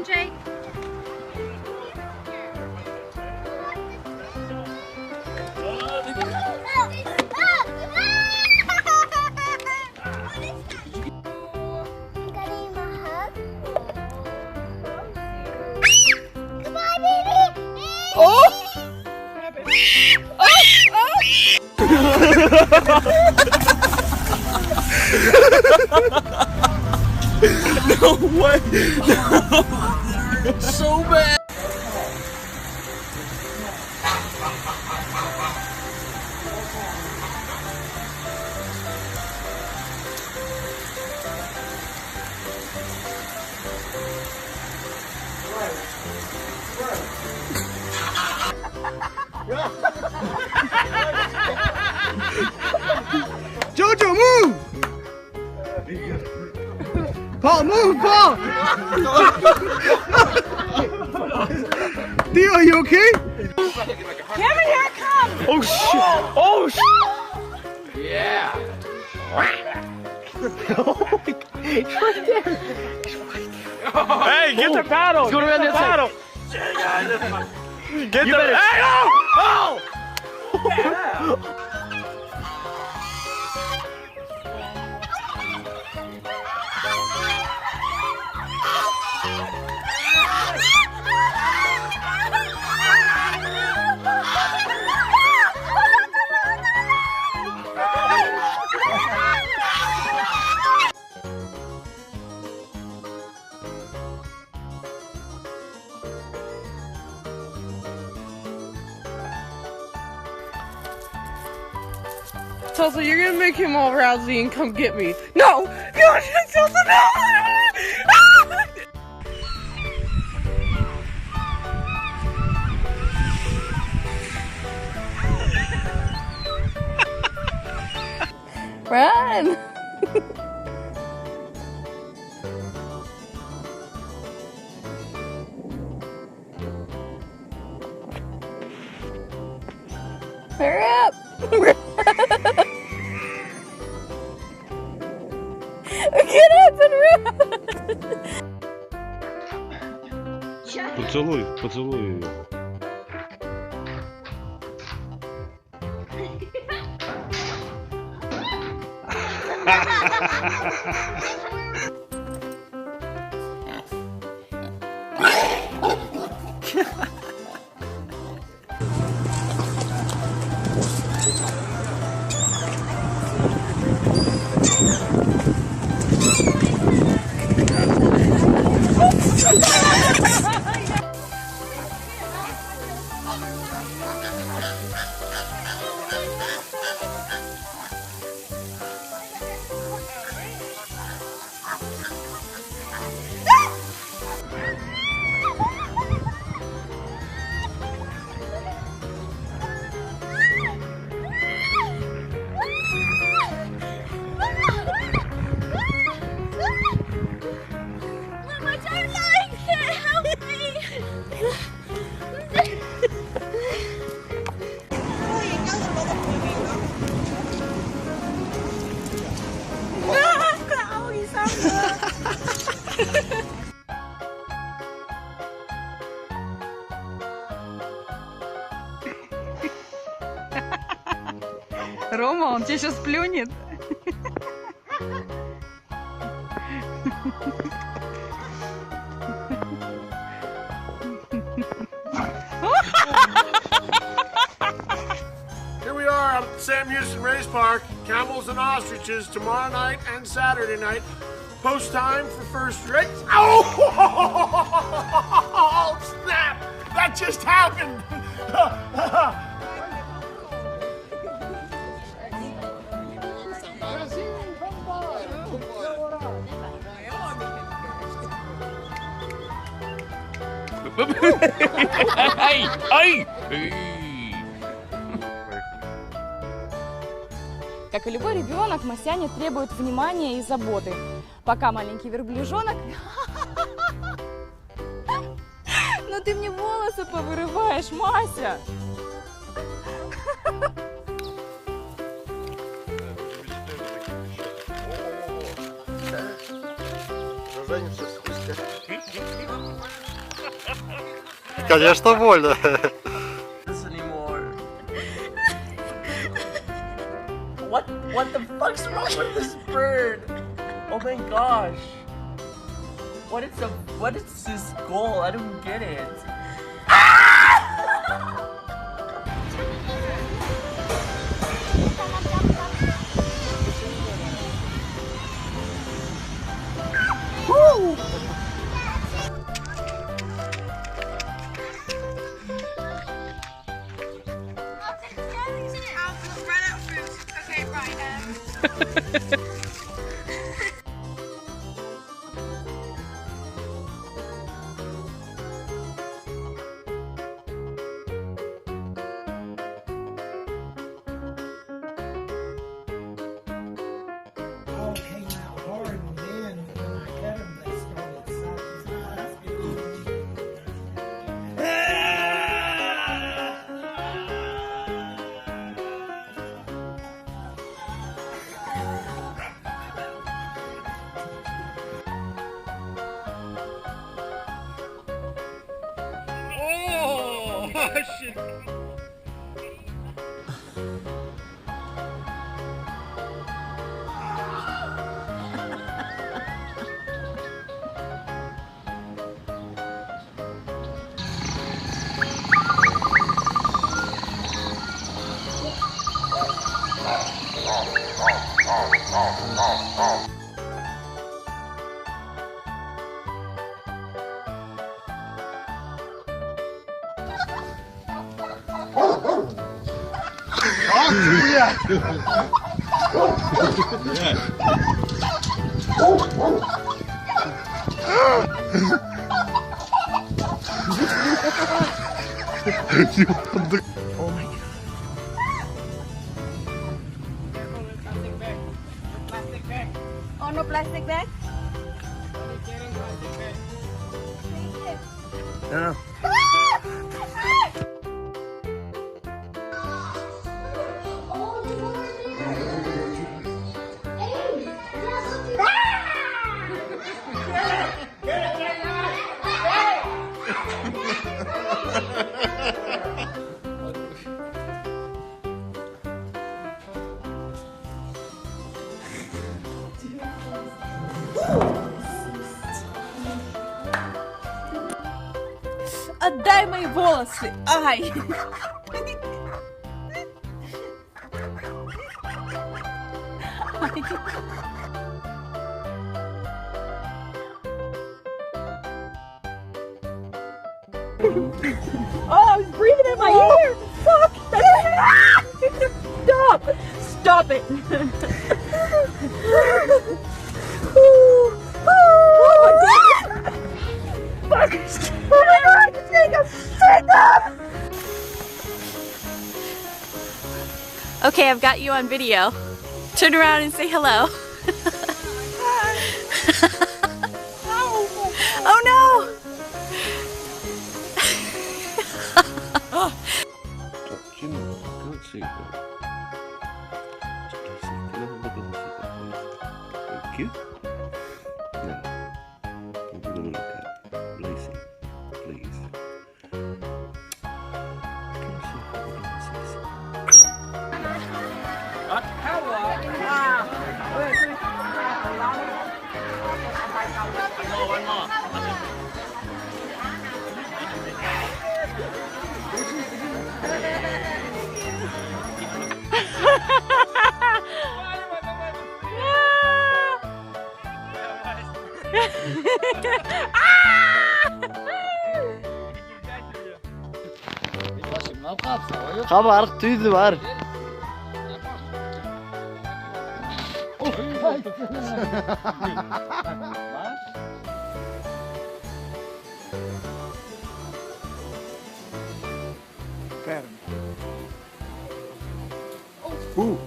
on, Jake. Oh! No way! So bad! Jojo, move! Paul, move, Paul! Theo, are you okay? Kevin, here it comes! Oh shit! Oh shit! Yeah. Oh my God. He's right there! He's right there! Hey, get the paddle! Go around Get the the paddle! Get the better- Hey, oh! Oh! Tulsa, you're gonna make him all rousy and come get me. No! No! Tulsa, no! Run! Hurry up! Get up and run! Поцелуй, поцелуй ее. Рома, он тебе сейчас плюнет. Here we are at Sam Houston Race Park, camels and ostriches tomorrow night and Saturday night. Post time for first race. Oh, snap! That just happened. Ай! Ай! Как и любой ребенок, Масяня требует внимания и заботы. Пока маленький верблюжонок... Ну ты мне волосы повырываешь, Мася! За задницу спустя. Конечно, больно. This anymore. What the fuck's wrong with this bird? Oh my gosh. What is his goal? I don't get it. Woo! Okay, right. Oh, shit. Oh, no plastic bag? Yeah. Отдай мои волосы! Ай! Oh, he's breathing in my ear! Fuck! Stop! Stop it! Fuck! Oh my god! Take him! Take him! Okay, I've got you on video. Turn around and say hello. Oh no! Jimmy, I can't see that. Can I have a look at the seatbelt, please? Thank you. Now, what we're going to look at, Lacey, please. Can you see how the glasses? One more. Ga maar, tuurlijk maar. Oeh.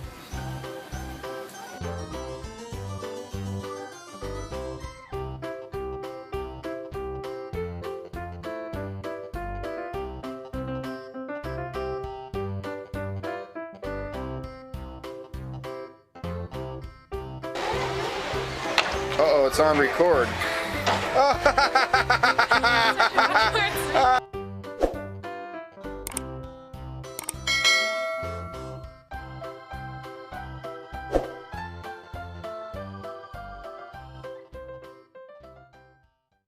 Uh-oh, it's on record.